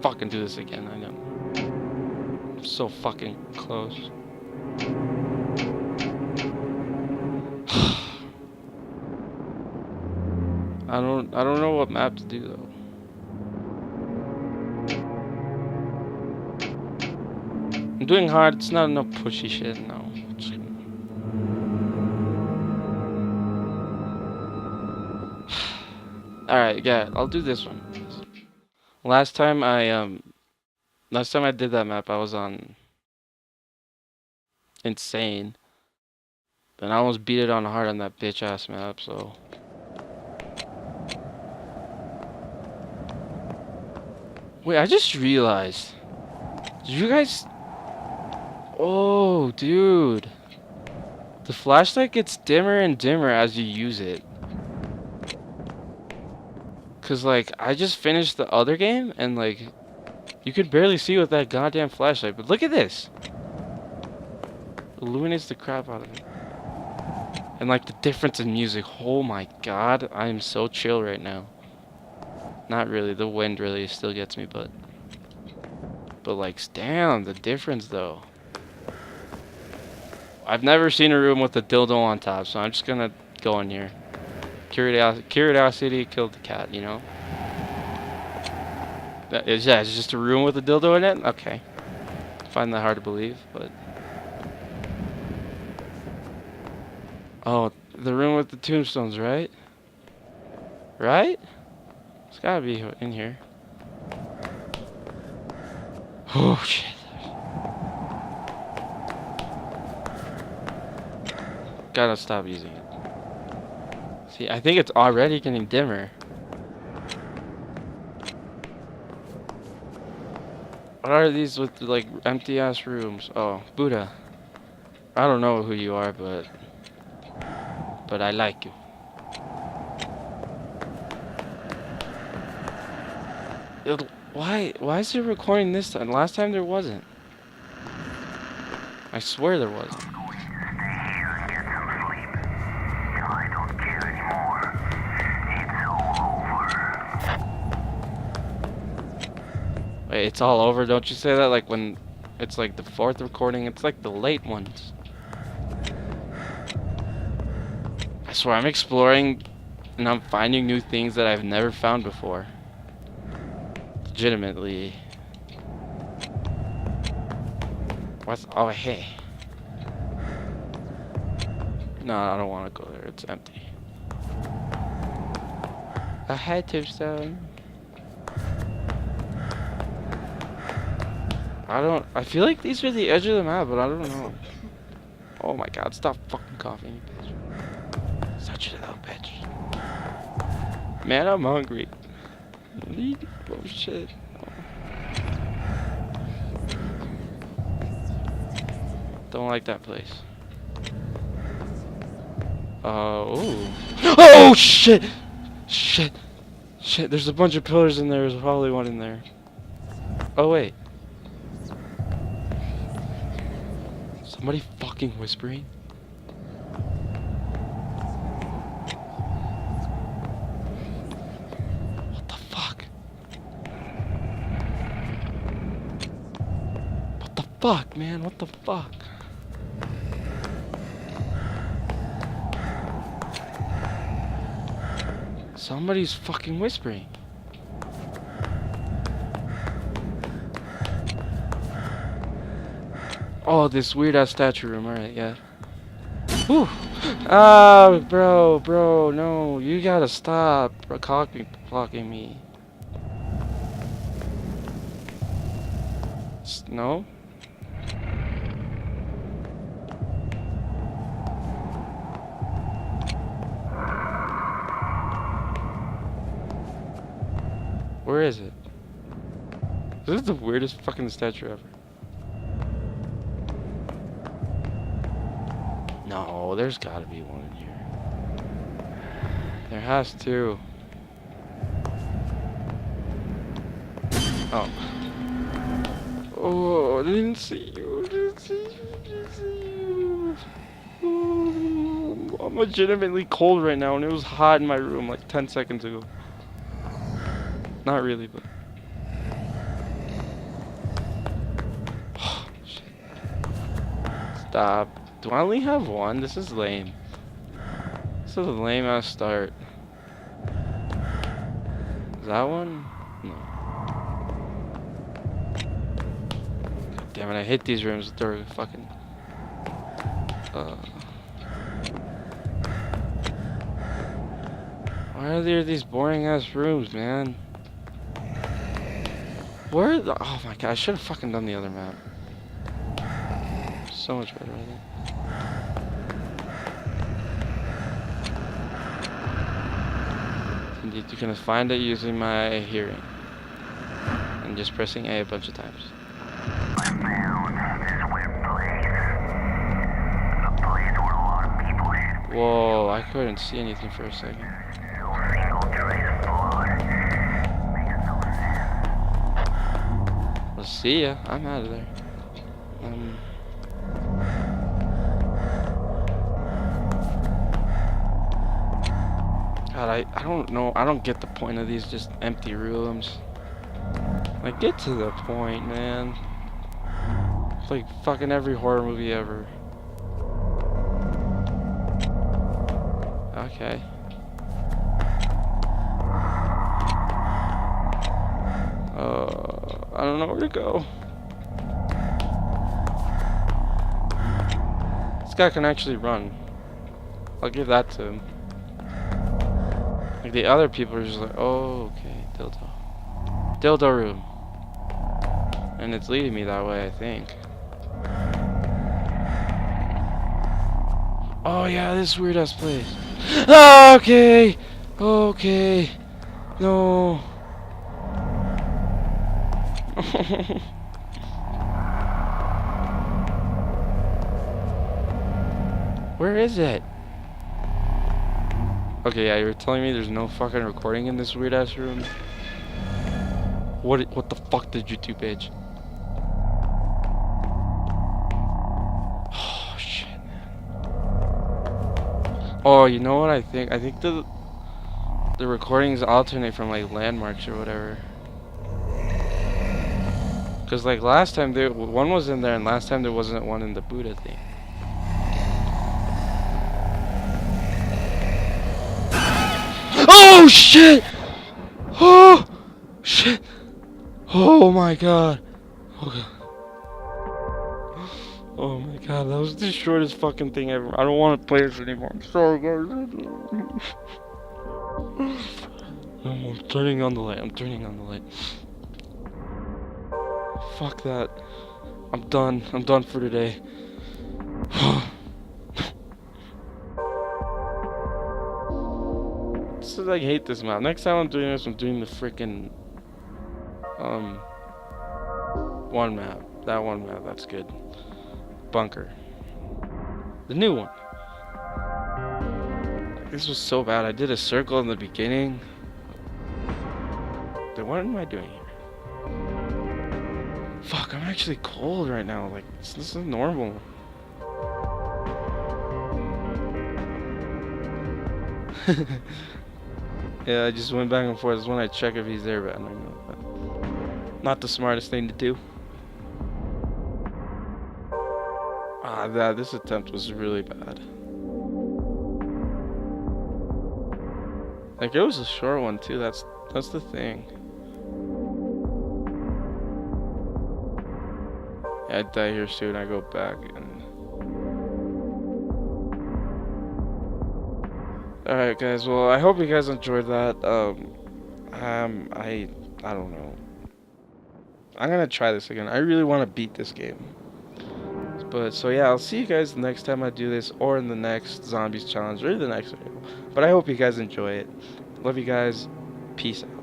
fucking do this again. I know. I'm so fucking close. I don't know what map to do though. I'm doing hard. It's not enough pushy shit. No. All right, yeah, I'll do this one. Last time I did that map, I was on insane. Then I almost beat it on hard on that bitch ass map. So. Wait, I just realized. Did you guys? Oh, dude. The flashlight gets dimmer and dimmer as you use it. Cause like, I just finished the other game and like, you could barely see with that goddamn flashlight. But look at this. Illuminates the crap out of it. And like the difference in music. Oh my god, I am so chill right now. Not really, the wind really still gets me, but like, damn, the difference though. I've never seen a room with a dildo on top, so I'm just gonna go in here. Curiosity killed the cat, you know? It's just a room with a dildo in it? Okay. I find that hard to believe, but... Oh, the room with the tombstones, right? Right? It's gotta be in here. Oh, shit. Gotta stop using it. See, I think it's already getting dimmer. What are these with like empty ass rooms? Oh, Buddha. I don't know who you are, but I like you. Why is it recording this time? Last time there wasn't. I swear there was. Wait, it's all over? Don't you say that like when it's like the fourth recording? It's like the late ones. I swear I'm exploring and I'm finding new things that I've never found before. Legitimately. What's... Oh, hey. No, I don't want to go there. It's empty. A head tombstone. I feel like these are the edge of the map, but I don't know. Oh my god, stop fucking coughing, you bitch. Such a little bitch. Man, I'm hungry. Oh shit. Don't like that place. Oh. Oh shit! Shit. Shit, there's a bunch of pillars in there. There's probably one in there. Oh wait. Somebody fucking whispering? What the fuck? What the fuck, man? What the fuck? Somebody's fucking whispering. Oh, this weird ass statue room. Alright, yeah. Whew. Ah, bro, no. You gotta stop blocking me. No? Where is it? This is the weirdest fucking statue ever. No, there's gotta be one in here. There has to. Oh. Oh, I didn't see you. I didn't see you. I didn't see you. Oh, I'm legitimately cold right now, and it was hot in my room like 10 seconds ago. Not really, but... Stop. Do I only have one? This is lame. This is a lame ass start. Is that one? No. God damn it, I hate these rooms. They're fucking... Why are there these boring ass rooms, man? Where the... Oh my god, I should have fucking done the other map. So much better, I think. Indeed, you can find it using my hearing. And just pressing A a bunch of times. I found this weird place. A place where a lot of people should be. Whoa, I couldn't see anything for a second. No single trace of blood. Makes no sense. Well, see ya. I'm out of there. God, I don't know. I don't get the point of these just empty rooms. Like, get to the point, man. It's like fucking every horror movie ever. Okay. I don't know where to go. This guy can actually run. I'll give that to him. Like the other people are just like, oh, okay, dildo. Dildo room. And it's leading me that way, I think. Oh yeah, this weird ass place. Oh, okay! Okay. No. Where is it? Okay, yeah, you're telling me there's no fucking recording in this weird ass room? What the fuck did you do, bitch? Oh shit, man. Oh, you know what I think? I think the recordings alternate from like landmarks or whatever. Cause like last time one was in there, and last time there wasn't one in the Buddha thing. Oh shit! Oh shit! Oh my god! Okay. Oh my god, that was the shortest fucking thing ever. I don't want to play this anymore. I'm sorry, guys. I'm turning on the light. I'm turning on the light. Fuck that. I'm done. I'm done for today. I hate this map. Next time I'm doing this, I'm doing the freaking one map. That one map, that's good. Bunker. The new one. This was so bad. I did a circle in the beginning. Then what am I doing here? Fuck, I'm actually cold right now. Like, this is normal. Yeah, I just went back and forth. This is when I check if he's there, but I don't know. But not the smartest thing to do. This attempt was really bad. Like, it was a short one too. That's the thing. Yeah, I die here soon. I go back and. Alright guys, well I hope you guys enjoyed that. I don't know. I'm gonna try this again. I really want to beat this game. But so yeah, I'll see you guys the next time I do this, or in the next Zombies challenge, or the next video. But I hope you guys enjoy it. Love you guys. Peace out.